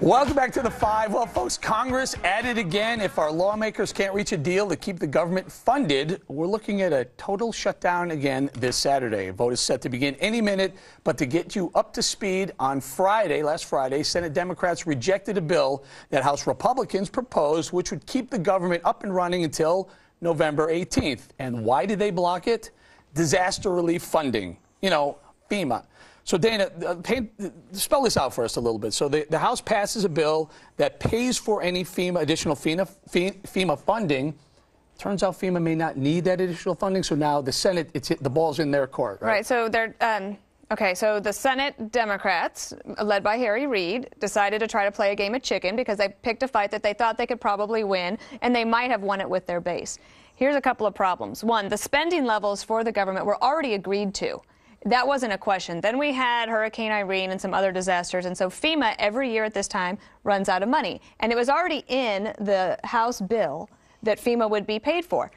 Welcome back to the Five. Well, folks, Congress at it again. If our lawmakers can't reach a deal to keep the government funded, we're looking at a total shutdown again this Saturday. A vote is set to begin any minute, but to get you up to speed, on Friday, last Friday, Senate Democrats rejected a bill that House Republicans proposed, which would keep the government up and running until November 18th. And why did they block it? Disaster relief funding. You know, FEMA. So, Dana, spell this out for us a little bit. So the House passes a bill that pays for any additional FEMA funding. Turns out FEMA may not need that additional funding. So now the Senate, the ball's in their court. Right. So they're okay. So the Senate Democrats, led by Harry Reid, decided to try to play a game of chicken because they picked a fight that they thought they could probably win, and they might have won it with their base. Here's a couple of problems. One, the spending levels for the government were already agreed to. That wasn't a question. Then we had Hurricane Irene and some other disasters, and so FEMA every year at this time runs out of money. And it was already in the House bill that FEMA would be paid for.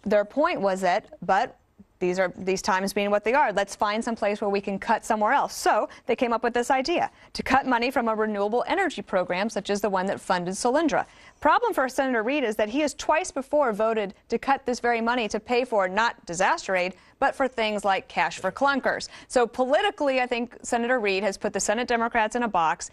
Their point was that, but these times being what they are, let's find some place where we can cut somewhere else. So they came up with this idea to cut money from a renewable energy program, such as the one that funded Solyndra. Problem for Senator Reid is that he has twice before voted to cut this very money to pay for not disaster aid, but for things like cash for clunkers. So politically, I think Senator Reid has put the Senate Democrats in a box.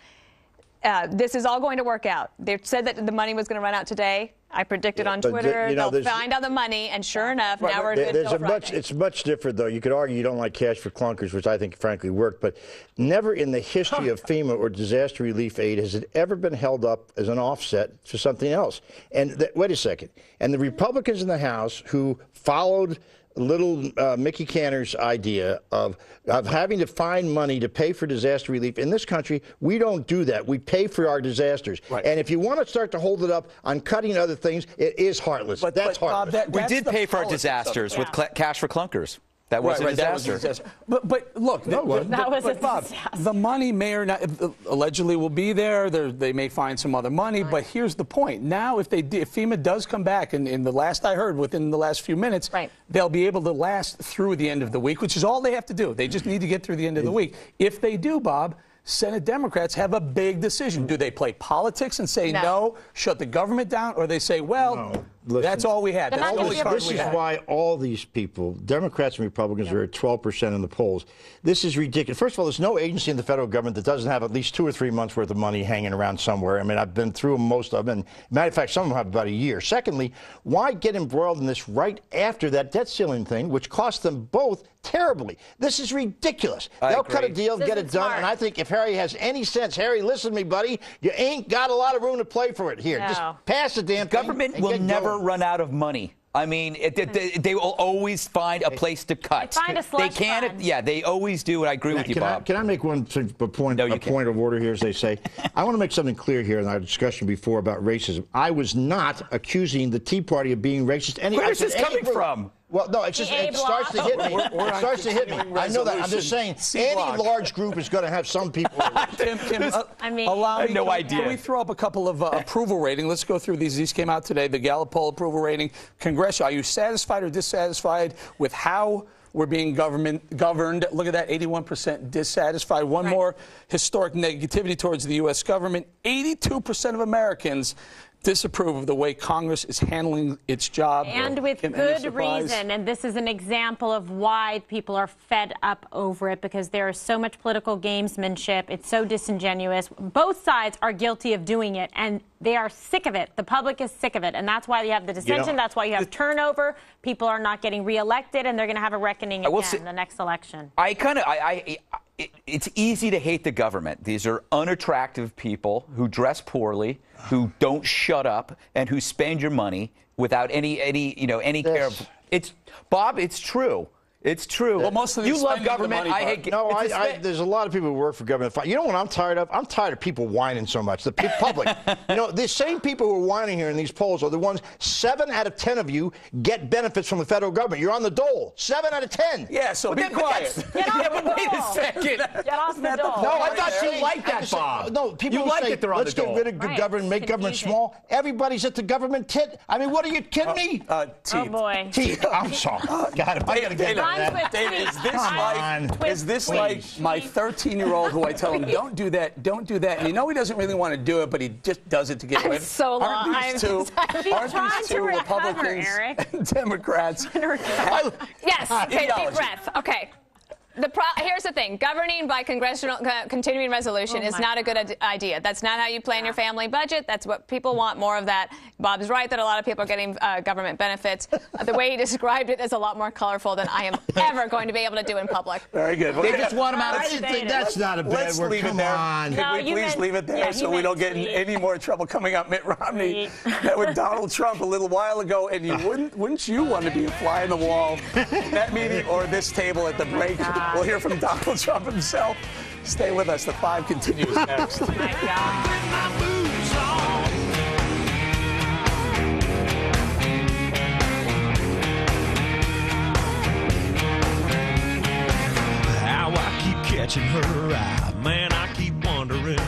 This is all going to work out. They said that the money was going to run out today. I predicted on Twitter they'll find out the money, and sure enough, now we're good till Friday. It's much different, though. You could argue you don't like cash for clunkers, which I think, frankly, worked, but never in the history of FEMA or disaster relief aid has it ever been held up as an offset to something else. And wait a second. And the Republicans in the House who followed little Mickey Cantor's idea of having to find money to pay for disaster relief. In this country, we don't do that. We pay for our disasters. Right. And if you want to start to hold it up on cutting other things, it is heartless. That's heartless. We did pay for our disasters with cash for clunkers. That was a disaster. But look, that was a disaster. The money may or not allegedly will be there. They may find some other money. But here's the point. Now, if FEMA does come back, and in the last I heard, within the last few minutes, they'll be able to last through the end of the week, which is all they have to do. They just need to get through the end of the week. If they do, Bob, Senate Democrats have a big decision. Do they play politics and say no, shut the government down, or they say, well, that's all we had. This is why all these people, Democrats and Republicans, are at 12% in the polls. This is ridiculous. First of all, there's no agency in the federal government that doesn't have at least 2 or 3 months worth of money hanging around somewhere. I mean, I've been through most of them. And matter of fact, some of them have about a year. Secondly, why get embroiled in this right after that debt ceiling thing, which cost them both terribly? This is ridiculous. They'll cut a deal, get it done. And I think if Harry has any sense, Harry, listen to me, buddy, you ain't got a lot of room to play for it here. Just pass the damn thing. Government will never run out of money. I mean, they will always find a place to cut. They find a slush fund. Yeah, they always do, and I agree with you, Bob. Can I make one point of order here, as they say? I want to make something clear here in our discussion before about racism. I was not accusing the Tea Party of being racist. Where is this coming from? Well, no, it starts to hit me. It starts to hit me. I know that. I'm just saying, any large group is going to have some people. Kim, I mean, I have no idea. Can we throw up a couple of approval rating? Let's go through these. These came out today. The Gallup poll approval rating. Congressional. Are you satisfied or dissatisfied with how we're being governed? Look at that, 81% dissatisfied. One more, historic negativity towards the U.S. government. 82% of Americans disapprove of the way Congress is handling its job. And with good reason. And this is an example of why people are fed up over it, because there is so much political gamesmanship. It's so disingenuous. Both sides are guilty of doing it, and they are sick of it. The public is sick of it. And that's why you have the dissension. That's why you have turnover. People are not getting reelected, and they're going to have a reckoning again in the next election. It's easy to hate the government. These are unattractive people who dress poorly, who don't shut up, and who spend your money without any care of. Bob, it's true. It's true. Well, most of you love government. I hate. No, there's a lot of people who work for government. You know what I'm tired of? I'm tired of people whining so much. The public. The same people who are whining here in these polls are the ones. 7 out of 10 of you get benefits from the federal government. You're on the dole. 7 out of 10. Yeah. So be quiet. Get off the dole. Wait a second. Get off the dole. No, I thought you liked that, Bob. No, people like say, it. They're on let's the dole. get rid of good government, make government small. Everybody's at the government tit. I mean, what are you kidding me? Oh boy. I'm sorry. I got to get Mine's with Dave, tweets. is this like my 13-year-old who I tell him, don't do that, don't do that. And you know he doesn't really want to do it, but he just does it to get away. So long. Aren't these two Republicans and Democrats? Yes, okay, deep breath. Okay. Here's the thing. Governing by congressional continuing resolution is not a good idea. That's not how you plan your family budget. That's what people want, more of that. Bob's right that a lot of people are getting government benefits. The way he described it is a lot more colorful than I am ever going to be able to do in public. Very good. They just want them out. I didn't think that's not a bad Let's word. leave it Come there. on. Can we please leave it there so we don't get in any more trouble coming up? Mitt Romney met with Donald Trump a little while ago, and you wouldn't you want to be a fly on the wall in that meeting or this table at the break? We'll hear from Donald Trump himself. Stay with us. The 5 continues next. Oh my God. How I keep catching her eye, man, I keep wondering.